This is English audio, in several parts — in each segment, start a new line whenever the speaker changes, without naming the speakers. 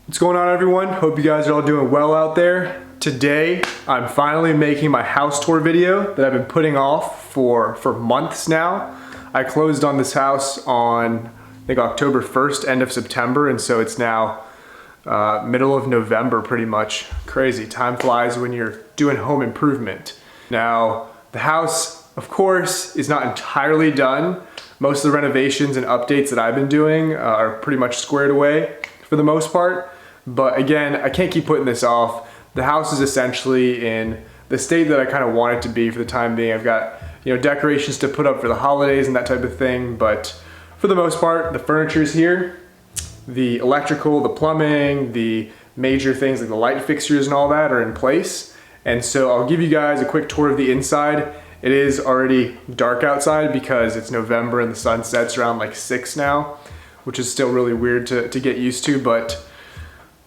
What's going on, everyone? Hope you guys are all doing well out there. Today, I'm finally making my house tour video that I've been putting off for months now. I closed on this house on, I think, October 1st, end of September, and so it's now middle of November pretty much. Crazy, time flies when you're doing home improvement. Now, the house, of course, is not entirely done. Most of the renovations and updates that I've been doing are pretty much squared away for the most part. But again, I can't keep putting this off. The house is essentially in the state that I kind of want it to be for the time being. I've got, decorations to put up for the holidays and that type of thing, but for the most part, the furniture is here. The electrical, the plumbing, the major things like the light fixtures and all that are in place. And so I'll give you guys a quick tour of the inside. It is already dark outside because it's November and the sun sets around like 6 now, which is still really weird to get used to, but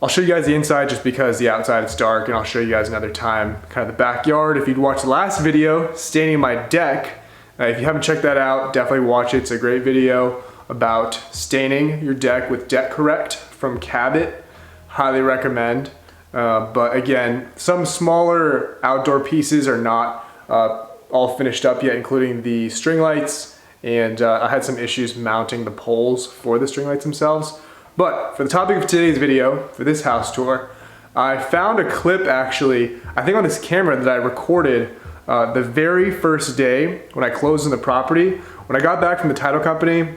I'll show you guys the inside just because the outside is dark, and I'll show you guys another time kind of the backyard. If you'd watched the last video, staining my deck, if you haven't checked that out, definitely watch it. It's a great video about staining your deck with Deck Correct from Cabot. Highly recommend. But again, some smaller outdoor pieces are not all finished up yet, including the string lights, and I had some issues mounting the poles for the string lights themselves. But for the topic of today's video, for this house tour, I found a clip actually, I think on this camera that I recorded the very first day when I closed on the property. When I got back from the title company,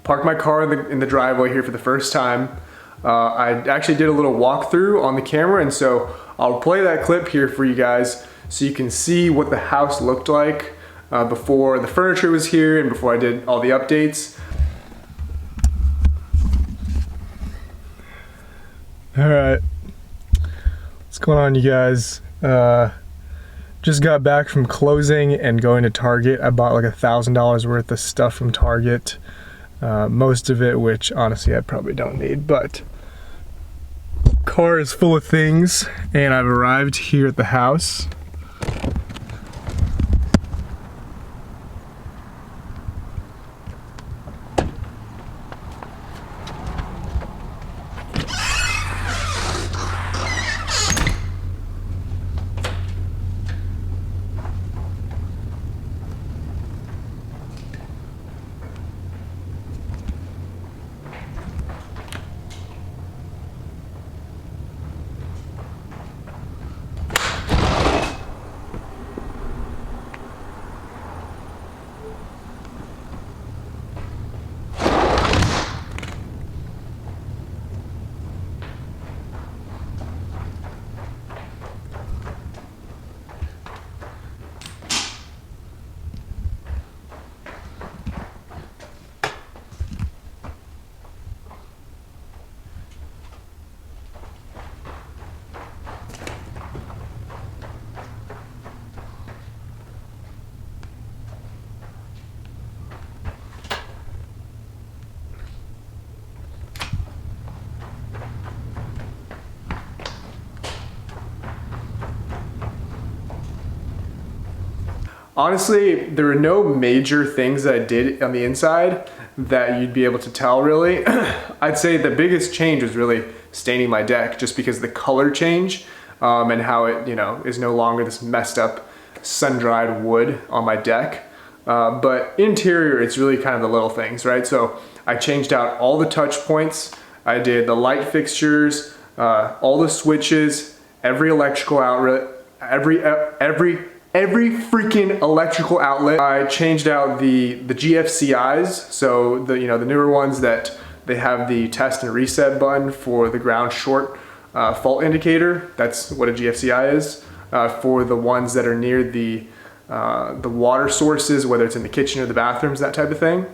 parked my car in the driveway here for the first time. I actually did a little walkthrough on the camera, and so I'll play that clip here for you guys so you can see what the house looked like before the furniture was here and before I did all the updates. All right, what's going on, you guys? Just got back from closing and going to Target. I bought like $1,000 worth of stuff from Target. Most of it, which honestly I probably don't need, but car is full of things, and I've arrived here at the house. Honestly, there were no major things that I did on the inside that you'd be able to tell, really. I'd say the biggest change was really staining my deck, just because of the color change and how it, is no longer this messed up sun-dried wood on my deck. But interior, it's really kind of the little things, right? So I changed out all the touch points. I did the light fixtures, all the switches, every electrical outlet, every freaking electrical outlet. I changed out the GFCIs, so the newer ones that they have the test and reset button for the ground short fault indicator. That's what a GFCI is. For the ones that are near the water sources, whether it's in the kitchen or the bathrooms, that type of thing.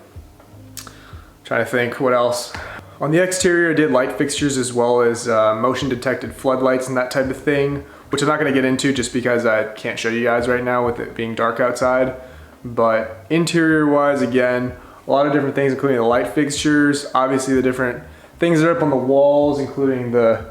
Trying to think what else. On the exterior, I did light fixtures as well as motion detected floodlights and that type of thing, which I'm not gonna get into just because I can't show you guys right now with it being dark outside. But interior wise, again, a lot of different things, including the light fixtures, obviously the different things that are up on the walls, including the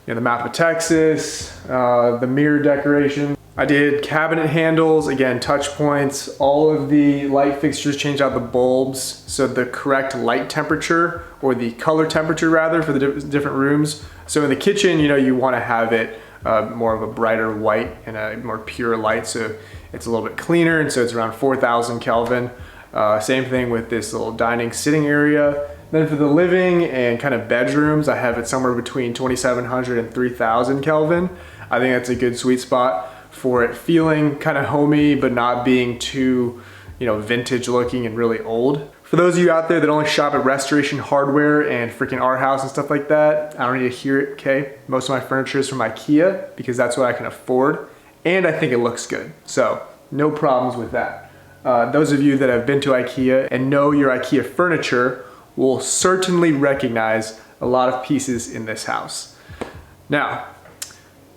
map of Texas, the mirror decoration. I did cabinet handles, again, touch points, all of the light fixtures, changed out the bulbs, so the correct light temperature, or the color temperature rather, for the different rooms. So in the kitchen, you know, you want to have it more of a brighter white and a more pure light, so it's a little bit cleaner, and so it's around 4,000 Kelvin. Same thing with this little dining sitting area. Then for the living and kind of bedrooms, I have it somewhere between 2,700 and 3,000 Kelvin. I think that's a good sweet spot for it feeling kind of homey, but not being too, you know, vintage looking and really old. For those of you out there that only shop at Restoration Hardware and freaking Art House and stuff like that, I don't need to hear it, okay? Most of my furniture is from IKEA because that's what I can afford, and I think it looks good. So, no problems with that. Those of you that have been to IKEA and know your IKEA furniture will certainly recognize a lot of pieces in this house. Now,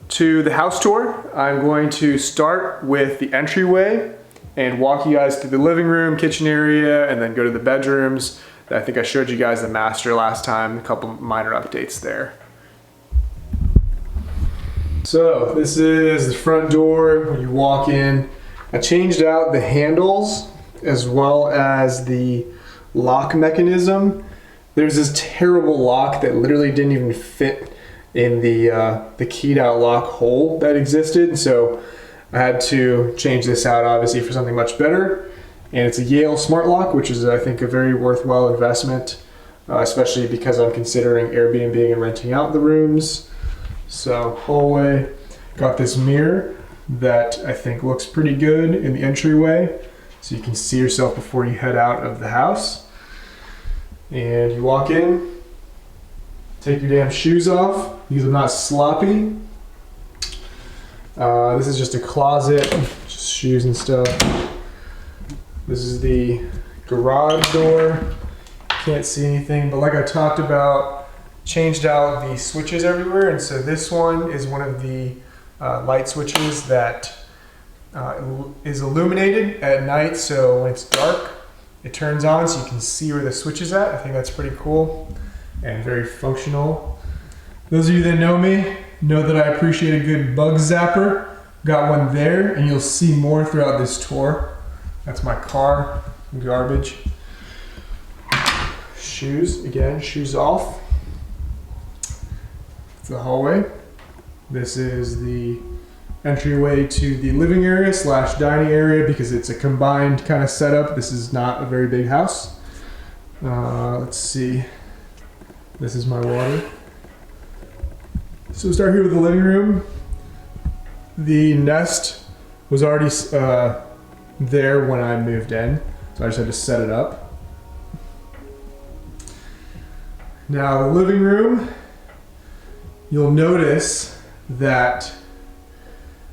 to the house tour, I'm going to start with the entryway and walk you guys through the living room, kitchen area, and then go to the bedrooms. I think I showed you guys the master last time, a couple minor updates there. So this is the front door when you walk in. I changed out the handles as well as the lock mechanism. There's this terrible lock that literally didn't even fit in the keyed out lock hole that existed, so I had to change this out obviously for something much better. And it's a Yale smart lock, which is I think a very worthwhile investment, especially because I'm considering Airbnb and renting out the rooms. So hallway, got this mirror that I think looks pretty good in the entryway, so you can see yourself before you head out of the house. And you walk in, take your damn shoes off because I'm not sloppy. This is just a closet, just shoes and stuff. This is the garage door. Can't see anything, but like I talked about, changed out the switches everywhere, and so this one is one of the light switches that is illuminated at night, so when it's dark, it turns on so you can see where the switch is at. I think that's pretty cool and very functional. Those of you that know me know that I appreciate a good bug zapper. Got one there, and you'll see more throughout this tour. That's my car, garbage. Shoes, again, shoes off. It's the hallway. This is the entryway to the living area / dining area because it's a combined kind of setup. This is not a very big house. Let's see. This is my water. So we'll start here with the living room. The Nest was already there when I moved in, so I just had to set it up. Now the living room, you'll notice that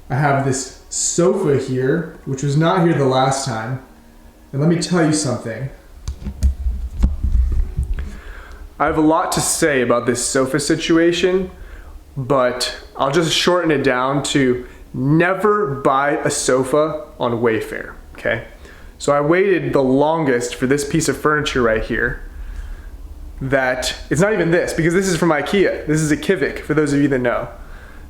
I have this sofa here, which was not here the last time. And let me tell you something. I have a lot to say about this sofa situation, but I'll just shorten it down to never buy a sofa on Wayfair, okay? So I waited the longest for this piece of furniture right here. That, it's not even this, because this is from IKEA. This is a Kivik, for those of you that know.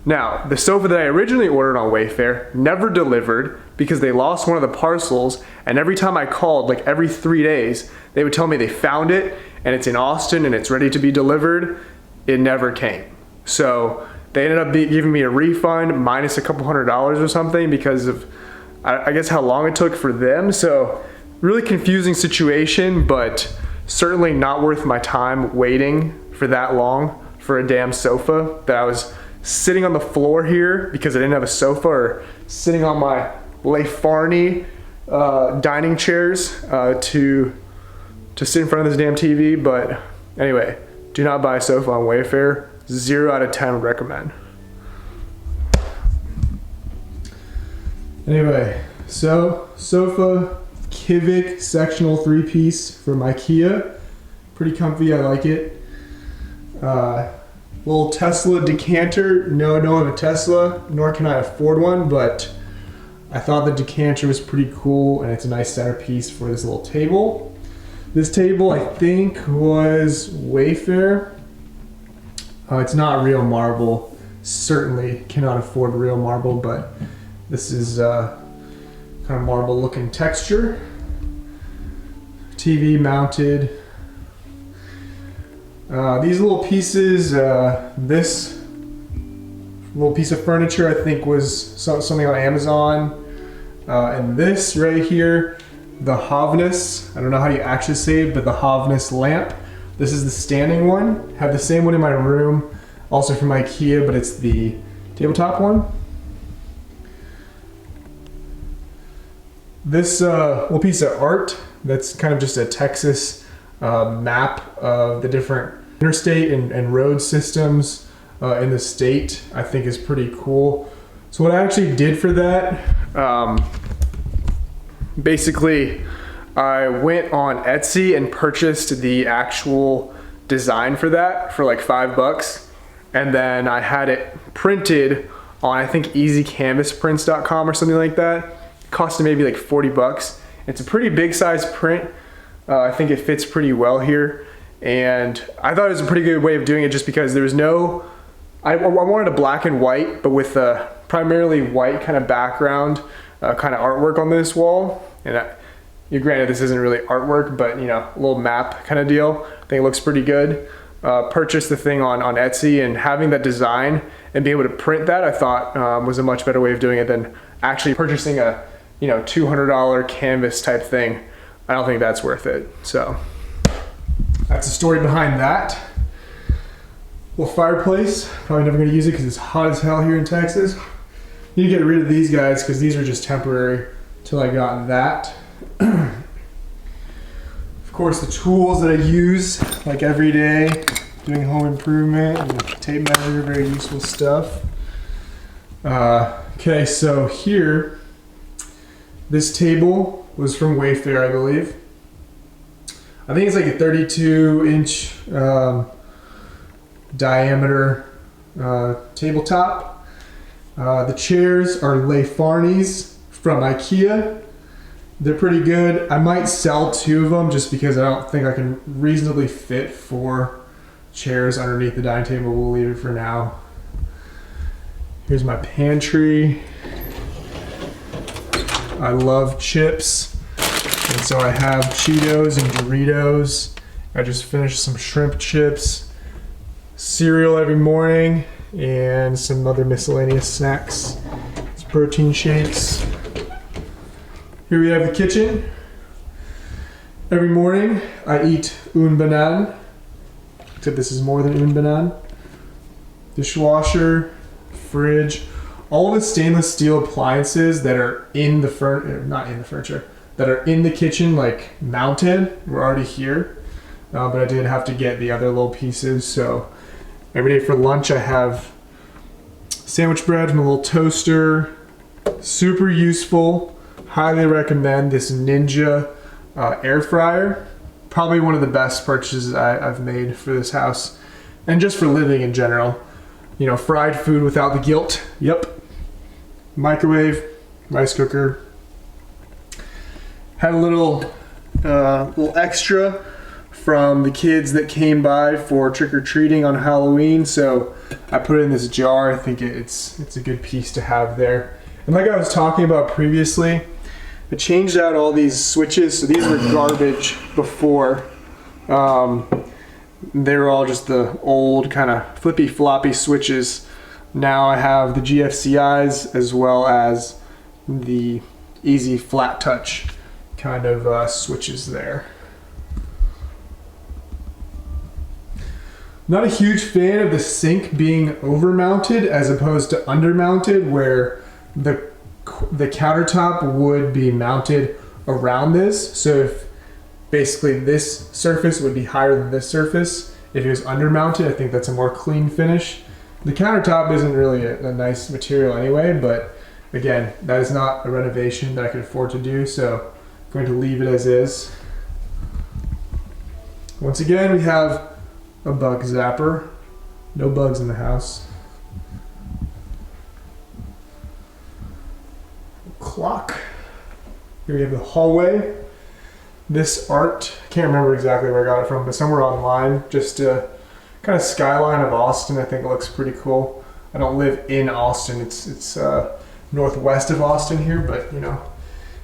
Now, the sofa that I originally ordered on Wayfair never delivered because they lost one of the parcels, and every time I called, like every 3 days, they would tell me they found it, and it's in Austin, and it's ready to be delivered. It never came. So they ended up giving me a refund minus a couple $100s or something because of, I guess, how long it took for them. So really confusing situation, but certainly not worth my time waiting for that long for a damn sofa that I was sitting on the floor here because I didn't have a sofa, or sitting on my Le Farney dining chairs to sit in front of this damn TV. But anyway, do not buy a sofa on Wayfair. 0 out of 10 would recommend. Anyway, so sofa, Kivik sectional 3-piece from IKEA. Pretty comfy, I like it. Little Tesla decanter. No, I don't have a Tesla, nor can I afford one, but I thought the decanter was pretty cool, and it's a nice centerpiece for this little table. This table, I think, was Wayfair. It's not real marble. Certainly cannot afford real marble, but This is kind of marble looking texture. TV mounted. These little pieces, this little piece of furniture I think was something on Amazon. And this right here, the Havness, I don't know how you actually say it, but the Havness lamp. This is the standing one. Have the same one in my room, also from IKEA, but it's the tabletop one. This little piece of art, that's kind of just a Texas map of the different interstate and road systems in the state, I think is pretty cool. So what I actually did for that, basically I went on Etsy and purchased the actual design for that for like $5. And then I had it printed on, I think, easycanvasprints.com or something like that. It cost maybe like $40. It's a pretty big size print. I think it fits pretty well here. And I thought it was a pretty good way of doing it just because there was no, I wanted a black and white, but with a primarily white kind of background, kind of artwork on this wall. And you granted this isn't really artwork, but you know, a little map kind of deal. I think it looks pretty good. Purchased the thing on Etsy, and having that design and being able to print that, I thought was a much better way of doing it than actually purchasing a, you know, $200 canvas type thing. I don't think that's worth it. So that's the story behind that. Well, fireplace, probably never gonna use it because it's hot as hell here in Texas. Need to get rid of these guys because these are just temporary till I got that. Of course, the tools that I use like every day, doing home improvement and tape measure, very useful stuff. Okay, so here, this table was from Wayfair, I believe. I think it's like a 32-inch diameter tabletop. The chairs are Le Farnese from IKEA. They're pretty good. I might sell 2 of them just because I don't think I can reasonably fit 4 chairs underneath the dining table. We'll leave it for now. Here's my pantry. I love chips, and so I have Cheetos and Doritos. I just finished some shrimp chips, cereal every morning, and some other miscellaneous snacks. It's protein shakes. Here we have the kitchen. Every morning I eat une banane, except this is more than une banane. Dishwasher, fridge, all the stainless steel appliances that are in the not in the furniture, that are in the kitchen, like mounted, were already here. But I did have to get the other little pieces. So every day for lunch I have sandwich bread from a little toaster. Super useful. Highly recommend this Ninja air fryer. Probably one of the best purchases I've made for this house, and just for living in general. You know, fried food without the guilt. Yep. Microwave, rice cooker. Had a little extra from the kids that came by for trick-or-treating on Halloween, so I put it in this jar. I think it's a good piece to have there. And like I was talking about previously, I changed out all these switches. So these were garbage before. They were all just the old kind of flippy floppy switches. Now I have the GFCIs as well as the easy flat touch kind of switches there. Not a huge fan of the sink being over mounted as opposed to under mounted, where the countertop would be mounted around this. So if basically this surface would be higher than this surface, if it was under mounted, I think that's a more clean finish. The countertop isn't really a nice material anyway, but again, that is not a renovation that I could afford to do, so I'm going to leave it as is. Once again, we have a bug zapper. No bugs in the house. Clock. Here we have the hallway. This art, I can't remember exactly where I got it from, but somewhere online, just a kind of skyline of Austin. I think it looks pretty cool. I don't live in Austin. It's northwest of Austin here, but you know,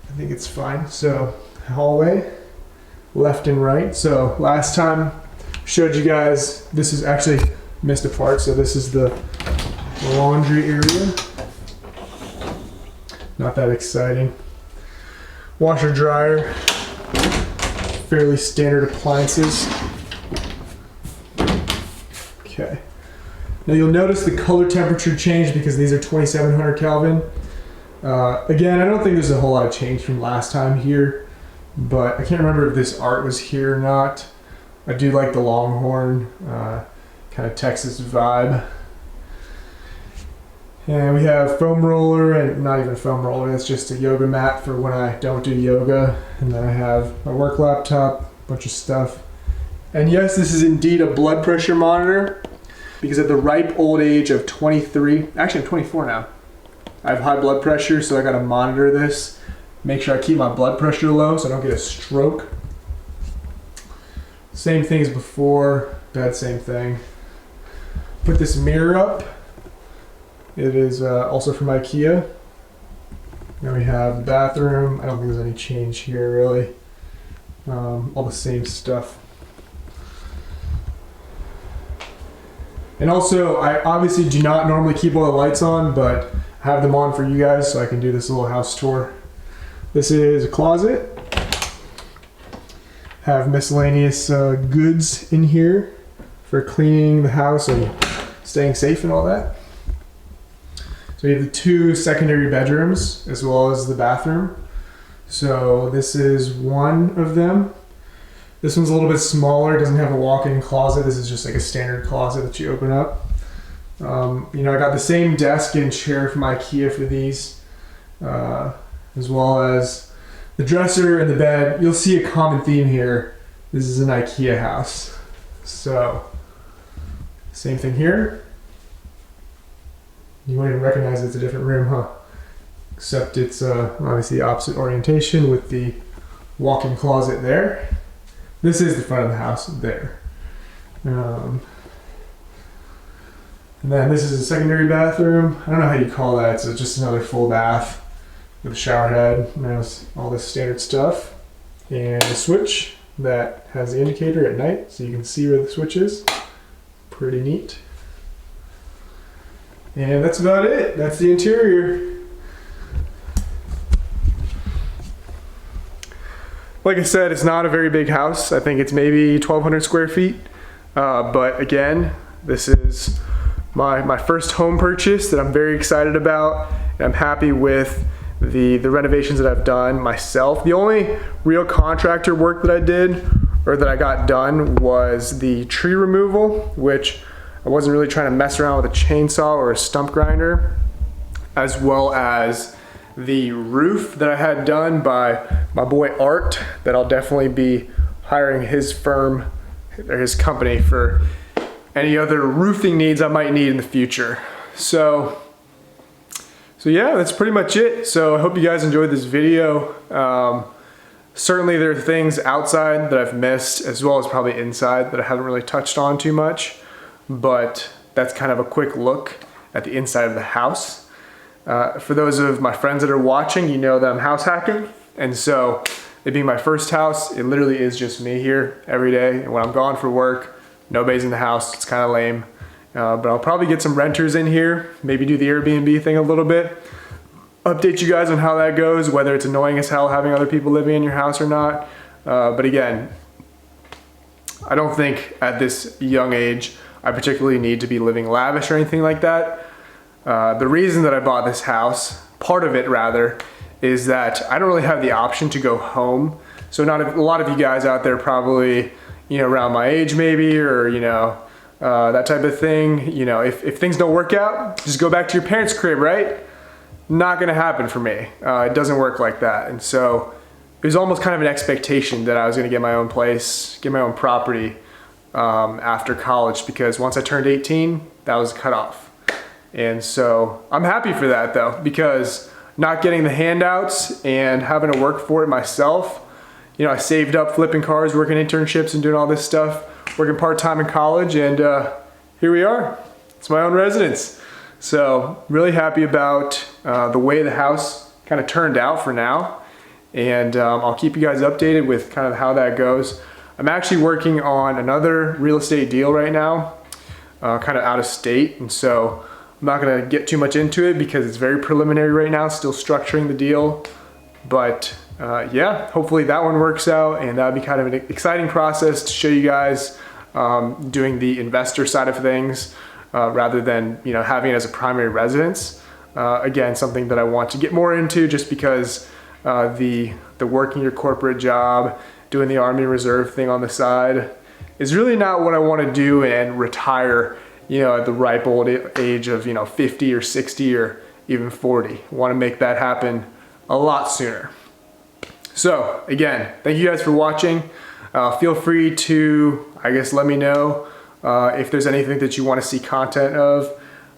I think it's fine. So hallway, left and right. So last time showed you guys, this is actually missed a part. So this is the laundry area. Not that exciting. Washer dryer, fairly standard appliances. Okay. Now you'll notice the color temperature changed because these are 2700 Kelvin. Again, I don't think there's a whole lot of change from last time here, but I can't remember if this art was here or not. I do like the Longhorn, kind of Texas vibe. And we have foam roller, and not even foam roller, it's just a yoga mat for when I don't do yoga. And then I have my work laptop, a bunch of stuff. And yes, this is indeed a blood pressure monitor, because at the ripe old age of 23, actually I'm 24 now, I have high blood pressure, so I gotta monitor this, make sure I keep my blood pressure low so I don't get a stroke. Same thing as before, bad same thing. Put this mirror up. It is also from IKEA. Now we have the bathroom. I don't think there's any change here really. All the same stuff. And also, I obviously do not normally keep all the lights on, but I have them on for you guys so I can do this little house tour. This is a closet. Have miscellaneous goods in here for cleaning the house and staying safe and all that. So we have the two secondary bedrooms as well as the bathroom. So this is one of them. This one's a little bit smaller. It doesn't have a walk-in closet. This is just like a standard closet that you open up. You know, I got the same desk and chair from IKEA for these, as well as the dresser and the bed. You'll see a common theme here. This is an IKEA house. So, same thing here. You won't even recognize it's a different room, huh? Except it's obviously the opposite orientation with the walk-in closet there. This is the front of the house there. And then this is a secondary bathroom. I don't know how you call that. It's just another full bath with a shower head. And there's all this standard stuff. And a switch that has the indicator at night so you can see where the switch is. Pretty neat. And that's about it. That's the interior. Like I said, it's not a very big house. I think it's maybe 1,200 square feet. But again, this is my first home purchase that I'm very excited about. And I'm happy with the renovations that I've done myself. The only real contractor work that I did, or that I got done, was the tree removal, which I wasn't really trying to mess around with a chainsaw or a stump grinder, as well as the roof that I had done by my boy Art, that I'll definitely be hiring his firm or his company for any other roofing needs I might need in the future. So yeah, that's pretty much it. So I hope you guys enjoyed this video. Certainly there are things outside that I've missed, as well as probably inside that I haven't really touched on too much, but that's kind of a quick look at the inside of the house. For those of my friends that are watching, you know that I'm house hacking, and so it being my first house, it literally is just me here every day, and when I'm gone for work, nobody's in the house. It's kind of lame, but I'll probably get some renters in here, maybe do the Airbnb thing a little bit, update you guys on how that goes, whether it's annoying as hell having other people living in your house or not. But again, I don't think at this young age I particularly need to be living lavish or anything like that. The reason that I bought this house, part of it rather, is that I don't really have the option to go home. So a lot of you guys out there probably, you know, around my age maybe, or you know, that type of thing. You know, if things don't work out, just go back to your parents' crib, right? Not gonna happen for me. It doesn't work like that. And so it was almost kind of an expectation that I was gonna get my own place, get my own property after college, because once I turned 18, that was cut off. And so I'm happy for that though, because not getting the handouts and having to work for it myself, you know, I saved up flipping cars, working internships and doing all this stuff, working part-time in college, and here we are. It's my own residence. So really happy about the way the house kind of turned out for now. And I'll keep you guys updated with kind of how that goes. I'm actually working on another real estate deal right now, kind of out of state. And so I'm not gonna get too much into it because it's very preliminary right now, still structuring the deal. But yeah, hopefully that one works out, and that'll be kind of an exciting process to show you guys doing the investor side of things rather than having it as a primary residence. Again, something that I want to get more into just because the working your corporate job, doing the Army Reserve thing on the side is really not what I want to do and retire at the ripe old age of 50 or 60 or even 40. I want to make that happen a lot sooner. So again, thank you guys for watching. Feel free to, I guess, let me know if there's anything that you want to see content of.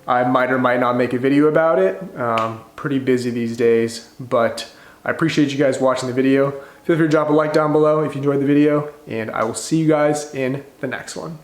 I might or might not make a video about it. Pretty busy these days, but I appreciate you guys watching the video. Feel free to drop a like down below if you enjoyed the video, and I will see you guys in the next one.